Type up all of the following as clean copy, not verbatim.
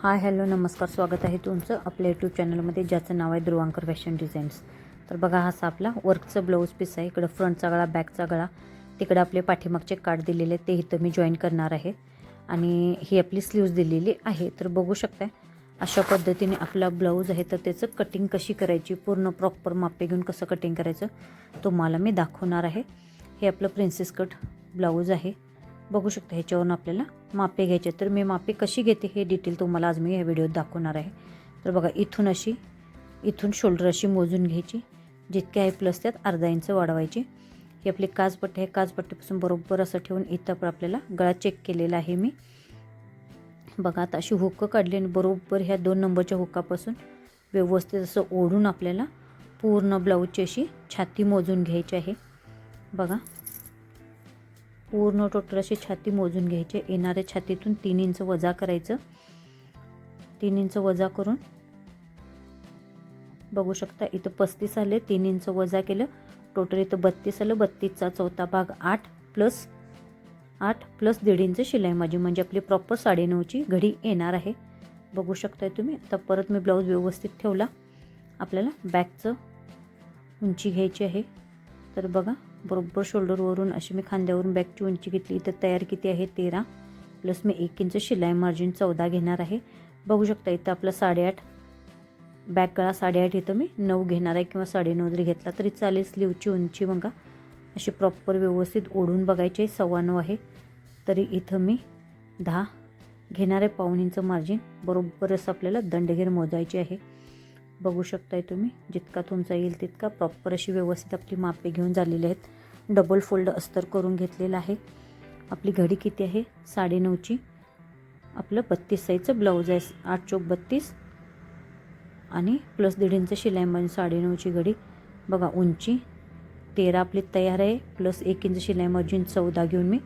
Hi hello नमस्कार, स्वागत आहे तुमचं आपल्या यूट्यूब चॅनलमध्ये ज्याचं नाव आहे ध्रुवांकर फॅशन डिझाईन्स. तर बघा, हा आपला वर्कचं ब्लाऊज पीस आहे. इकडं फ्रंटचा गळा, बॅकचा गळा, तिकडे आपले पाठीमागचे कार्ड दिलेले ते इथं मी जॉईन करणार आहे आणि ही आपली स्लीव्ज दिलेली आहे. तर बघू शकताय अशा पद्धतीने आपला ब्लाऊज आहे. तर त्याचं कटिंग कशी करायची, पूर्ण प्रॉपर मापे घेऊन कसं कटिंग करायचं तुम्हाला मी दाखवणार आहे. हे आपलं प्रिन्सेस कट ब्लाऊज आहे. बघू शकता ह्याच्यावरून आपल्याला मापे घ्यायचे. तर मी मापे कशी घेते हे डिटेल तुम्हाला आज मी या व्हिडिओत दाखवणार आहे. तर बघा, इथून शोल्डर अशी मोजून घ्यायची. जितके आहे प्लस त्यात अर्धा इंच वाढवायची. ही आपली काजपट्टी आहे. काजपट्टीपासून बरोबर असं ठेवून इथं पण आपल्याला गळा चेक केलेला आहे मी. बघा, आता अशी हुक्क काढली आणि बरोबर ह्या 2 नंबरच्या हुक्कापासून व्यवस्थित असं ओढून आपल्याला पूर्ण ब्लाऊजची अशी छाती मोजून घ्यायची आहे. बघा, पूर्ण टोटल अशी छाती मोजून घ्यायची. येणाऱ्या छातीतून 3 इंच वजा करायचं. 3 इंच वजा करून बघू शकता इथं 35 आले. 3 इंच वजा केलं, टोटल इथं 32 आलं. 32चा चौथा भाग 8 प्लस 1.5 इंच शिलाई माझी, म्हणजे आपली प्रॉपर 9.5ची घडी येणार आहे. बघू शकताय तुम्ही. आता परत मी ब्लाऊज व्यवस्थित ठेवला. आपल्याला बॅकचं उंची घ्यायची आहे. तर बघा, बरोबर शोल्डरवरून अशी मी खांद्यावरून बॅकची उंची घेतली. इथं तयार किती आहे 13 प्लस मी 1 इंच शिलाई मार्जिन 14 घेणार आहे. बघू शकता इथं आपलं 8.5 बॅक गळा 8.5, इथं मी 9 घेणार आहे किंवा 9.5 जरी घेतला तरी चालेल. स्लीवची उंची बघा अशी प्रॉपर व्यवस्थित ओढून बघायची. 9.25 आहे, तरी इथं मी 10 घेणार आहे. पाऊण इंच मार्जिन बरोबर असं आपल्याला दंडगेर मोजायची आहे. बघू शकताय तुम्ही. जितका तुमचा येईल तितका प्रॉपर अशी व्यवस्थित आपली मापे घेऊन झालेली आहेत. डबल फोल्ड अस्तर करून घेतलेलं आहे. आपली घडी किती आहे 9.5ची. आपलं 32 साईजचं ब्लाऊज आहे. 8 चौक 32 आणि प्लस 1.5 इंच शिलाई मार्जिन 9.5ची घडी. बघा, उंची 13 आपली तयार आहे. प्लस 1 इंच शिलाई मार्जिन 14 घेऊन मी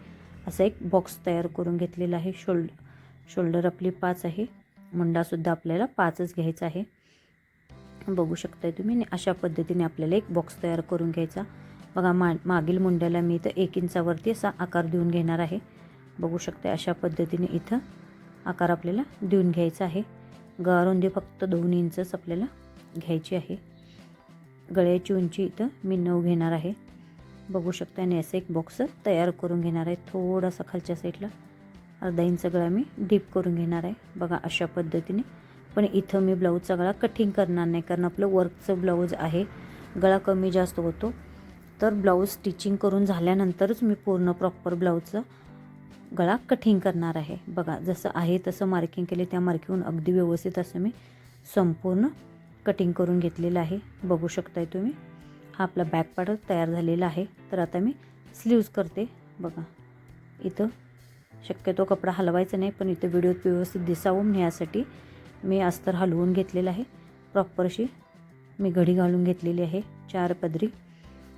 असा एक बॉक्स तयार करून घेतलेला आहे. शोल्डर आपली 5 आहे. मुंडासुद्धा आपल्याला 5च घ्यायचा आहे. बघू शकताय तुम्ही. अशा पद्धतीने आपल्याला एक बॉक्स तयार करून घ्यायचा. बघा, मागील मुंड्याला मी इथं 1 इंचावरती असा आकार देऊन घेणार आहे. बघू शकता अशा पद्धतीने इथं आकार आपल्याला देऊन घ्यायचा आहे. गळारुंदी फक्त 2 इंचच आपल्याला घ्यायची आहे. गळ्याची उंची इथं मी 9 घेणार आहे. बघू शकता. आणि असं एक बॉक्स तयार करून घेणार आहे. थोडासा खालच्या साईडला अर्धा इंच गळा मी डीप करून घेणार आहे. बघा, अशा पद्धतीने. पण इथं मी ब्लाऊजचा गळा कटिंग करणार नाही, कारण आपलं वर्कचं ब्लाऊज आहे. गळा कमी जास्त होतो. तर ब्लाऊज स्टिचिंग करून झाल्यानंतरच मी पूर्ण प्रॉपर ब्लाऊजचा गळा कटिंग करणार आहे. बघा, जसं आहे तसं मार्किंग केले. त्या मार्किंगहून अगदी व्यवस्थित असं मी संपूर्ण कटिंग करून घेतलेलं आहे. बघू शकताय तुम्ही. हा आपला बॅक पार्ट तयार झालेला आहे. तर आता मी स्लीव्ज करते. बघा, इथं शक्यतो कपडा हलवायचा नाही, पण इथं व्हिडिओत व्यवस्थित दिसावं म्हणून यासाठी मी अस्तर हलवून घेतलेलं आहे. प्रॉपर अशी मी घडी घालून घेतलेली आहे 4 पदरी.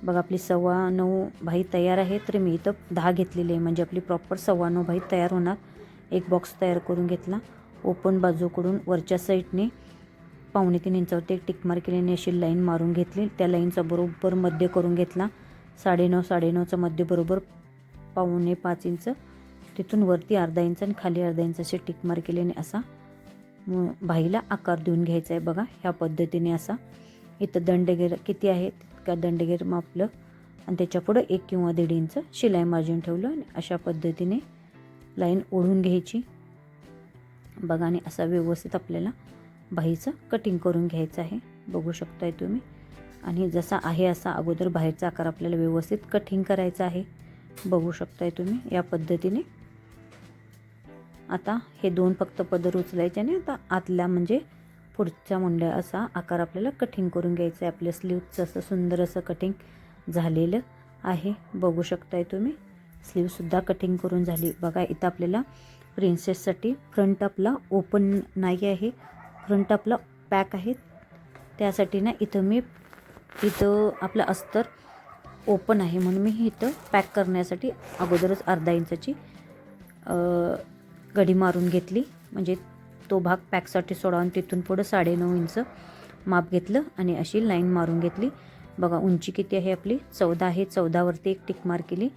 बघा, आपली 9.25 बाही तयार आहे. तर मी इथं 10 घेतलेली आहे, म्हणजे आपली प्रॉपर 9.25 बाही तयार होणार. एक बॉक्स तयार करून घेतला. ओपन बाजूकडून वरच्या साईडने 3.25 इंचावरती एक टिकमार केल्याने अशी लाईन मारून घेतली. त्या लाईनचा बरोबर मध्य करून घेतला. 9.5चा मध्य बरोबर 4.25 इंच. तिथून वरती अर्धा इंच आणि खाली अर्धा इंच असे टिकमार केल्याने असा बाहीला आकार देऊन घ्यायचा आहे. बघा, ह्या पद्धतीने असा. इथं दंडगेर किती आहे तितका दंडगेर मापलं आणि त्याच्या पुढं 1 किंवा 1.5 इंच शिलाई मार्जिन ठेवलं आणि अशा पद्धतीने लाईन ओढून घ्यायची. बघा, आणि असा व्यवस्थित आपल्याला बाहीचं कटिंग करून घ्यायचं आहे. बघू शकताय तुम्ही. आणि जसा आहे असा अगोदर बाहेरचा आकार आपल्याला व्यवस्थित कटिंग करायचा आहे. बघू शकताय तुम्ही. या पद्धतीने आता हे 2 फक्त पदर उचलायचे आणि आता आतल्या म्हणजे पुढच्या मुंड्या असा आकार आपल्याला कटिंग करून घ्यायचं आहे. आपल्या स्लीवचं असं सुंदर असं कटिंग झालेलं आहे. बघू शकताय तुम्ही. स्लीवसुद्धा कटिंग करून झाली. बघा, इथं आपल्याला प्रिन्सेससाठी फ्रंट आपला ओपन नाही आहे, फ्रंट आपला पॅक आहे. त्यासाठी ना इथं आपलं अस्तर ओपन आहे, म्हणून मी इथं पॅक करण्यासाठी अगोदरच अर्धा इंचाची घडी मारून घेतली. म्हणजे तो भाग पॅकसाठी सोडा आणि तिथून पुढं 9.5 इंच माप घेतलं आणि अशी लाईन मारून घेतली. बघा, उंची किती आहे आपली 14 आहे. 14वरती एक टिक मार केली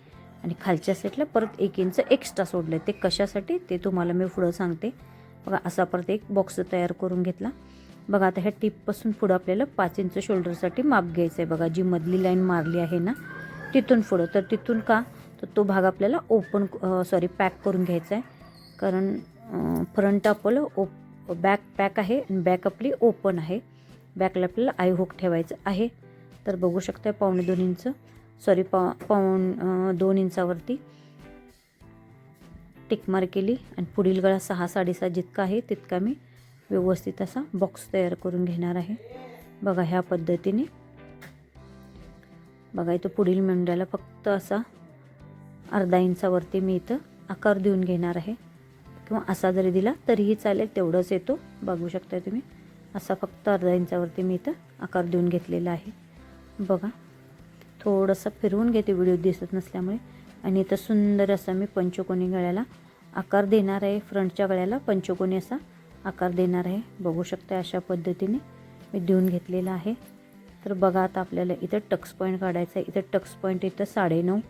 आणि खालच्या साईडला परत 1 इंच एक्स्ट्रा सोडलं. ते कशासाठी ते तुम्हाला मी पुढं सांगते. बघा असा परत एक बॉक्स तयार करून घेतला. बघा आता ह्या टिपपासून पुढं आपल्याला 5 इंच शोल्डरसाठी माप घ्यायचं आहे. बघा जी मधली लाईन मारली आहे ना तिथून पुढं, तर तिथून का तर तो भाग आपल्याला पॅक करून घ्यायचा आहे. कारण फ्रंट आपलं बॅक पॅक आहे आणि बॅक आपली ओपन आहे. बॅकला आपल्याला आय हुक ठेवायचं आहे. तर बघू शकता 1.25 इंच 2 इंचावरती टिक मार केली आणि पुढील गळा 6 साडेसहा जितका आहे तितका मी व्यवस्थित असा बॉक्स तयार करून घेणार आहे. बघा ह्या पद्धतीने. बघा इथं पुढील मेंढ्याला फक्त असा अर्धा इंचावरती मी इथं आकार देऊन घेणार आहे, किंवा असा जरी दिला तरीही चालेल, तेवढंच येतो. बघू शकता तुम्ही असा फक्त अर्धा इंचावरती मी इथं आकार देऊन घेतलेला आहे. बघा थोडंसं फिरवून घेते व्हिडिओ दिसत नसल्यामुळे. आणि इथं सुंदर असा मी पंचकोनी गळ्याला आकार देणार आहे. फ्रंटच्या गळ्याला पंचकोनी असा आकार देणार आहे. बघू शकता अशा पद्धतीने मी देऊन घेतलेला आहे. तर बघा आता आपल्याला इथं टक्स पॉईंट काढायचा आहे. इथं टक्स पॉईंट इथं 9.5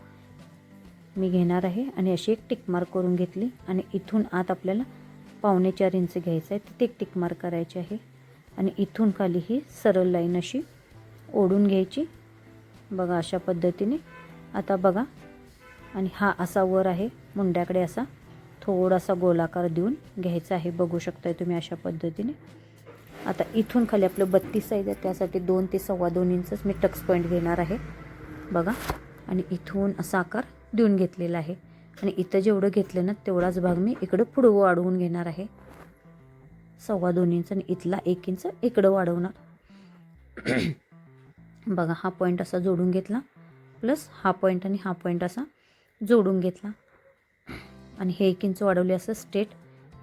मी घेणार आहे आणि अशी एक टिक मार्क करून घेतली. आणि इथून आत आपल्याला 4.25 इंच घ्यायचं आहे, तिथे एक टिक मार्क करायची आहे. आणि इथून खाली ही सरळ लाईन अशी ओढून घ्यायची. बघा अशा पद्धतीने. आता बघा आणि हा असा वर आहे मुंड्याकडे असा थोडासा गोलाकार देऊन घ्यायचा आहे. बघू शकताय तुम्ही अशा पद्धतीने. आता इथून खाली आपलं 32 साईज आहे, त्यासाठी 2 ते 2.25 इंचच मी टक्स पॉईंट घेणार आहे. बघा आणि इथून असा आकार देऊन घेतलेला आहे. आणि इथं जेवढं घेतलं ना तेवढाच भाग मी इकडं पुढं वाढवून घेणार आहे 2.25 इंच, आणि इथला 1 इंच इकडं वाढवणार. बघा हा पॉईंट असा जोडून घेतला, प्लस हा पॉईंट आणि हा पॉईंट असा जोडून घेतला. आणि हे 1 इंच वाढवले असं स्ट्रेट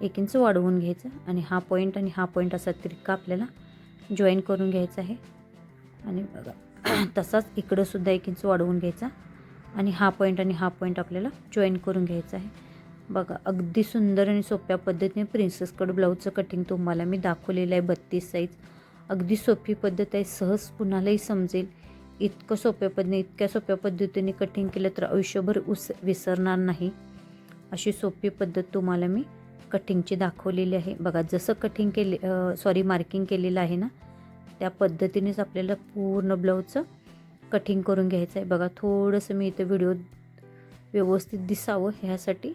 1 इंच वाढवून घ्यायचं. आणि हा पॉईंट आणि हा पॉईंट असा तिरका आपल्याला जॉईन करून घ्यायचा आहे. आणि बघा तसाच इकडंसुद्धा 1 इंच वाढवून घ्यायचा. आणि हा पॉईंट आणि हा पॉईंट आपल्याला जॉईन करून घ्यायचा आहे. बघा अगदी सुंदर आणि सोप्या पद्धतीने प्रिन्सेस कट ब्लाऊजचं कटिंग तुम्हाला मी दाखवलेलं आहे. 32 साईज अगदी सोपी पद्धत आहे, सहज कुणालाही समजेल. इतक्या सोप्या पद्धतीने कटिंग केलं तर आयुष्यभर विसरणार नाही. अशी सोपी पद्धत तुम्हाला मी कटिंगची दाखवलेली आहे. बघा जसं मार्किंग केलेलं आहे ना त्या पद्धतीनेच आपल्याला पूर्ण ब्लाऊजचं कटिंग करून घ्यायचं आहे. बघा थोडंसं मी इथं व्हिडिओ व्यवस्थित दिसावं ह्यासाठी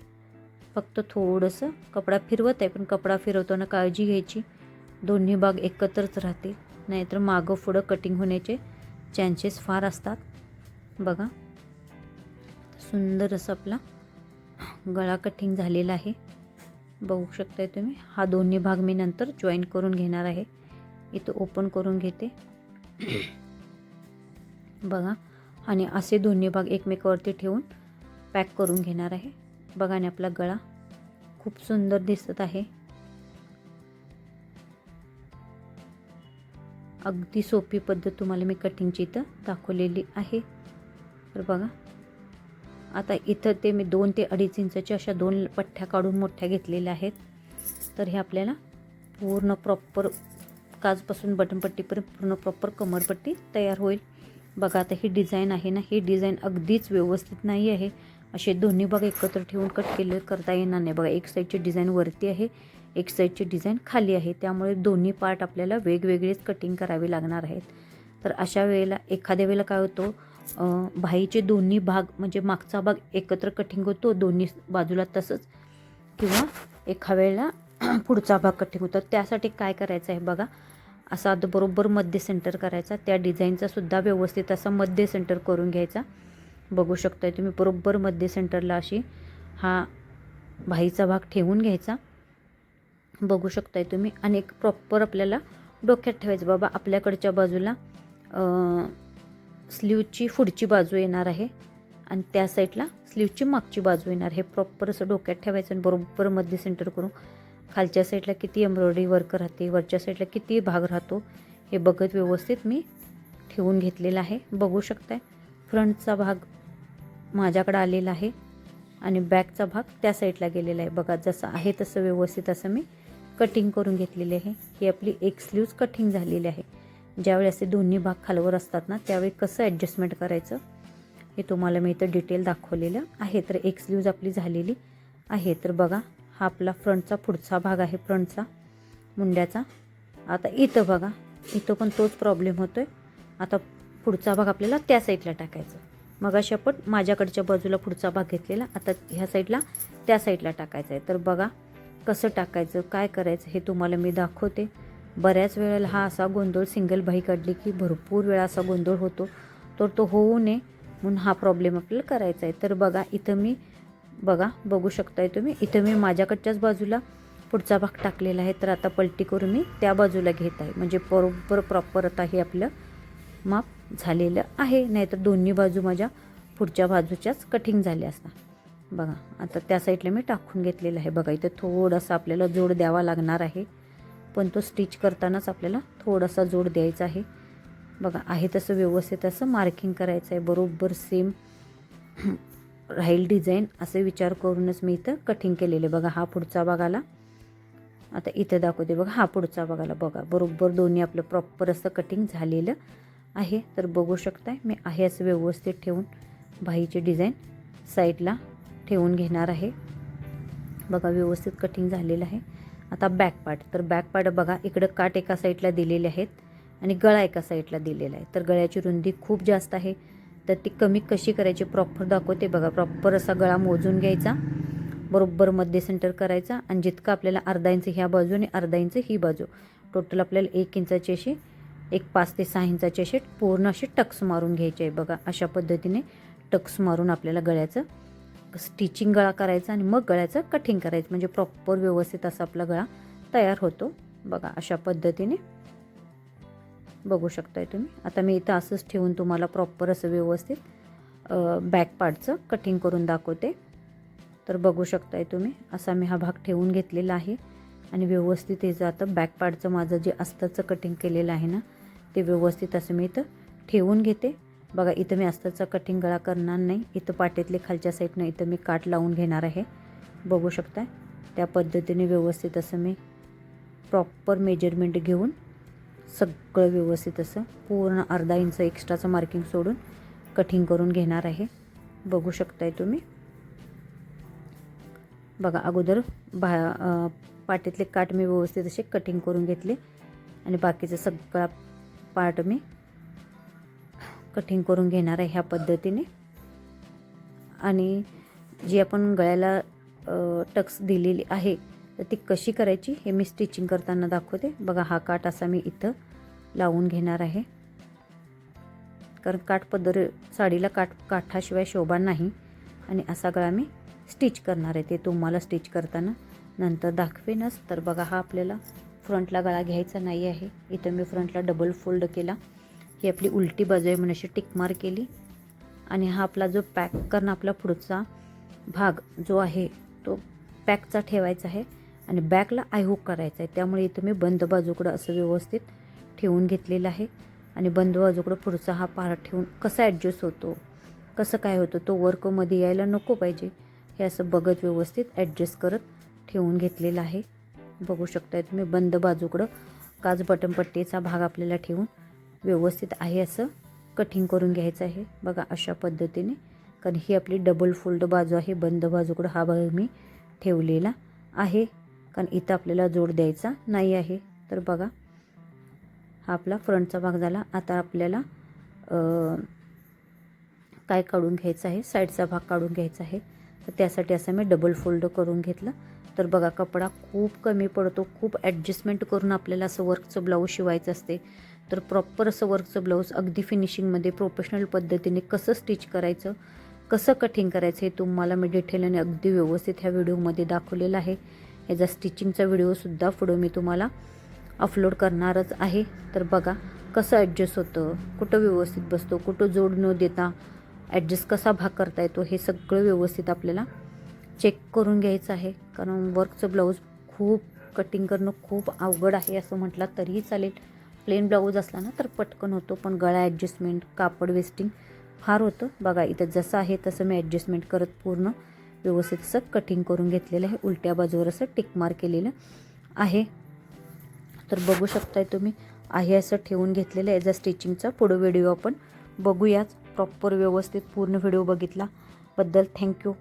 फक्त थोडंसं कपडा फिरवत आहे, पण कपडा फिरवताना काळजी घ्यायची दोन्ही भाग एकत्रच राहतील, नाहीतर मागं पुढं कटिंग होण्याचे चान्सेस फार असतात. बघा सुंदर असं आपला गळा कटिंग झालेला आहे. बघू शकताय तुम्ही. हा दोन्ही भाग मी नंतर जॉईन करून घेणार आहे. इथं ओपन करून घेते. बघा आणि असे दोन्ही भाग एकमेकावरती ठेवून पॅक करून घेणार आहे. बघा आणि आपला गळा खूप सुंदर दिसत आहे. अगदी सोपी पद्धत तुम्हाला मी कटिंगची इथं दाखवलेली आहे. तर बघा आता इथं ते मी 2 ते 2.5 इंचाच्या अशा 2 पट्ट्या काढून मोठ्या घेतलेल्या आहेत. तर हे आपल्याला पूर्ण प्रॉपर काजपासून बटनपट्टीपर्यंत पूर्ण प्रॉपर कमरपट्टी तयार होईल. बघा आता ही डिझाईन आहे ना, ही डिझाईन अगदीच व्यवस्थित नाही आहे. असे दोन्ही भाग एकत्र ठेवून करता येणार नाही. बघा एक साईडची डिझाईन वरती आहे, एक साईडची डिझाईन खाली आहे, त्यामुळे दोन्ही पार्ट आपल्याला वेगवेगळेच कटिंग करावे लागणार आहेत. तर अशा वेळेला एखाद्या वेळेला काय होतं भाईचे दोन्ही भाग म्हणजे मागचा भाग एकत्र कटिंग होतो दोन्ही बाजूला तसंच, किंवा एका वेळेला पुढचा भाग कटिंग होतो. त्यासाठी काय करायचं आहे बघा, असा बरोबर मध्य सेंटर करायचा. त्या डिझाईनचा सुद्धा व्यवस्थित असा मध्य सेंटर करून घ्यायचा. बघू शकताय तुम्ही बरोबर मध्य सेंटरला अशी हा भाईचा भाग ठेवून घ्यायचा. बघू शकताय तुम्ही. आणि एक प्रॉपर आपल्याला डोक्यात ठेवायचं बाबा आपल्याकडच्या बाजूला स्लीवची पुढची बाजू येणार आहे आणि त्या साईडला स्लीवची मागची बाजू येणार. हे प्रॉपर असं डोक्यात ठेवायचं आणि बरोबर मध्य सेंटर करून खालच्या साईडला किती एम्ब्रॉयडरी वर्क राहते, वरच्या साईडला किती भाग राहतो हे बघत व्यवस्थित मी ठेवून घेतलेला आहे. बघू शकताय फ्रंटचा भाग माझ्याकडे आलेला आहे आणि बॅकचा भाग त्या साईडला गेलेला आहे. बघा जसं आहे तसं व्यवस्थित असं मी कटिंग करून घेतलेली आहे. ही आपली एक स्लीव्ज कटिंग झालेली आहे. ज्यावेळी असे दोन्ही भाग खालवर असतात ना त्यावेळी कसं ॲडजस्टमेंट करायचं हे तुम्हाला मी इथं डिटेल दाखवलेलं आहे. तर एक स्लीव्ज आपली झालेली आहे. तर बघा हा आपला फ्रंटचा पुढचा भाग आहे, फ्रंटचा मुंड्याचा. आता इथं बघा, इथं पण तोच प्रॉब्लेम होतो आहे. आता पुढचा भाग आपल्याला त्या साईडला टाकायचा. मग अशा पण माझ्याकडच्या बाजूला पुढचा भाग घेतलेला, आता ह्या साईडला त्या साईडला टाकायचा आहे. तर बघा कसं टाकायचं, काय करायचं हे तुम्हाला मी दाखवते. बऱ्याच वेळेला हा असा गोंधळ, सिंगल बाही काढली की भरपूर वेळा असा गोंधळ होतो, तर तो होऊ नये म्हणून हा प्रॉब्लेम आपल्याला करायचा आहे. तर बघा इथं मी बघू शकताय तुम्ही, इथं मी माझ्याकडच्याच बाजूला पुढचा भाग टाकलेला आहे. तर आता पलटी करून मी त्या बाजूला घेत आहे, म्हणजे बरोबर प्रॉपर आता हे आपलं माप झालेलं आहे. नाहीतर दोन्ही बाजू माझ्या पुढच्या बाजूच्याच कटिंग झाल्या असतात. बघा आता त्या साईडला मी टाकून घेतलेलं आहे. बघा इथं थोडासा आपल्याला जोड द्यावा लागणार आहे, पण तो स्टिच करतानाच आपल्याला थोडासा जोड द्यायचा आहे. बघा आहे तसं व्यवस्थित असं मार्किंग करायचं आहे, बरोबर सेम राहील डिझाईन असे विचार करूनच मी इथं कटिंग केलेले. बघा हा पुढचा भागाला, आता इथं दाखवते बघा, हा पुढचा भागाला बघा बरोबर दोन्ही आपलं प्रॉपर असं कटिंग झालेलं आहे. तर बघू शकताय मी आहे असं व्यवस्थित ठेवून बाहीची डिझाईन साईडला ठेवून घेणार आहे. बघा व्यवस्थित कटिंग झालेलं आहे. आता बॅक पार्ट, तर बॅक पार्ट बघा इकडं काठ एका साईडला दिलेले आहेत आणि गळा एका साईडला दिलेला आहे. तर गळ्याची रुंदी खूप जास्त आहे, तर ती कमी कशी करायची प्रॉपर दाखवते. बघा प्रॉपर असा गळा मोजून घ्यायचा, बरोबर मध्ये सेंटर करायचा आणि जितकं आपल्याला अर्धा इंच ह्या बाजू आणि अर्धा इंच ही बाजू, टोटल आपल्याला 1 इंचाची अशी 5 ते 6 इंचाची अशी पूर्ण अशी टक्स मारून घ्यायचे आहे. बघा अशा पद्धतीने टक्स मारून आपल्याला गळ्याचं स्टिचिंग गळा करायचा आणि मग गळ्याचं कटिंग करायचं, म्हणजे प्रॉपर व्यवस्थित असा आपला गळा तयार होतो. बघा अशा पद्धतीने बघू शकताय तुम्ही. आता मी इथं असंच ठेवून तुम्हाला प्रॉपर असं व्यवस्थित बॅक पार्टचं कटिंग करून दाखवते. तर बघू शकताय तुम्ही, असा मी हा भाग ठेवून घेतलेला आहे आणि व्यवस्थित हे जातं बॅक पार्टचं माझं जे अस्ताचं कटिंग केलेलं आहे ना, ते व्यवस्थित असं मी इथं ठेवून घेते. बघा इथं मी अस्ताचा कटिंग गळा करणार नाही, इथं पाठीतले खालच्या साईडनं इथं मी काठ लावून घेणार आहे. बघू शकताय त्या पद्धतीने व्यवस्थित असं मी प्रॉपर मेजरमेंट घेऊन सगळं व्यवस्थित असं पूर्ण अर्धा इंच एक्स्ट्राचं मार्किंग सोडून कटिंग करून घेणार आहे. बघू शकताय तुम्ही. बघा अगोदर पाठीतले काठ मी व्यवस्थित असे कटिंग करून घेतले आणि बाकीचं सगळा पार्ट मी कटिंग करून घेणार आहे ह्या पद्धतीने. आणि जी आपण गळ्याला टक्स दिलेली आहे तर ती कशी करायची हे मी स्टिचिंग करताना दाखवते. बघा हा काठ असा मी इथं लावून घेणार आहे, कारण काठपदर साडीला काठाशिवाय शोभा नाही आणि असा गळा मी स्टिच करणार आहे, ते तुम्हाला स्टिच करताना नंतर दाखवेनच. तर बघा हा आपल्याला फ्रंटला गळा घ्यायचा नाही आहे. इथं मी फ्रंटला डबल फोल्ड केला, ही आपली उलटी बाजू आहे म्हणून अशी टिक मार्क केली आणि हा आपला जो पॅक करणं आपला पुढचा भाग जो आहे तो पॅकचा ठेवायचा आहे आणि बॅकला आयहूक करायचा आहे. त्यामुळे इथं मी बंद बाजूकडं असं व्यवस्थित ठेवून घेतलेलं आहे आणि बंद बाजूकडं पुढचा हा पार्ट ठेवून कसा ॲडजस्ट होतो, कसं काय होतं, तो वर्कमध्ये यायला नको पाहिजे हे असं बघत व्यवस्थित ॲडजस्ट करत ठेवून घेतलेलं आहे. बघू शकताय तुम्ही बंद बाजूकडं काज बटनपट्टीचा भाग आपल्याला ठेवून व्यवस्थित आहे असं कटिंग करून घ्यायचं आहे. बघा अशा पद्धतीने, कारण ही आपली डबल फोल्ड बाजू आहे, बंद बाजूकडं हा भाग मी ठेवलेला आहे, कारण इथं आपल्याला जोड द्यायचा नाही आहे. तर बघा हा आपला फ्रंटचा भाग झाला. आता आपल्याला काय काढून घ्यायचं आहे, साईडचा भाग काढून घ्यायचा आहे. तर त्यासाठी असं मी डबल फोल्ड करून घेतलं. तर बघा कपडा खूप कमी पडतो, खूप ॲडजस्टमेंट करून आपल्याला असं वर्कचं ब्लाऊज शिवायचं असते. तर प्रॉपर असं वर्कचं ब्लाऊज अगदी फिनिशिंगमध्ये प्रोफेशनल पद्धतीने कसं स्टिच करायचं, कसं कटिंग करायचं हे तुम्हाला मी डिटेल आणि अगदी व्यवस्थित ह्या व्हिडिओमध्ये दाखवलेलं आहे. ह्याचा स्टिचिंगचा व्हिडिओसुद्धा पुढं मी तुम्हाला अपलोड करणारच आहे. तर बघा कसं ॲडजस्ट होतं, कुठं व्यवस्थित बसतो, कुठं जोड न देता ॲडजस्ट कसा भाग करता येतो हे सगळं व्यवस्थित आपल्याला चेक करून घ्यायचं आहे. कारण वर्कचं ब्लाऊज खूप कटिंग करणं खूप अवघड आहे असं म्हटलं तरीही चालेल. प्लेन ब्लाऊज असला ना तर पटकन होतो, पण गळा ॲडजस्टमेंट, कापड वेस्टिंग फार होतं. बघा इथं जसं आहे तसं मी ॲडजस्टमेंट करत पूर्ण व्यवस्थित असं कटिंग करून घेतलेलं आहे. उलट्या बाजूवर असं टिक मार्क केलेलं आहे. तर बघू शकताय तुम्ही आहे असं ठेवून घेतलेलं आहे. याचा स्टिचिंगचा पुढं व्हिडिओ आपण बघूयाच. प्रॉपर व्यवस्थित पूर्ण व्हिडिओ बघितला बद्दल थँक्यू.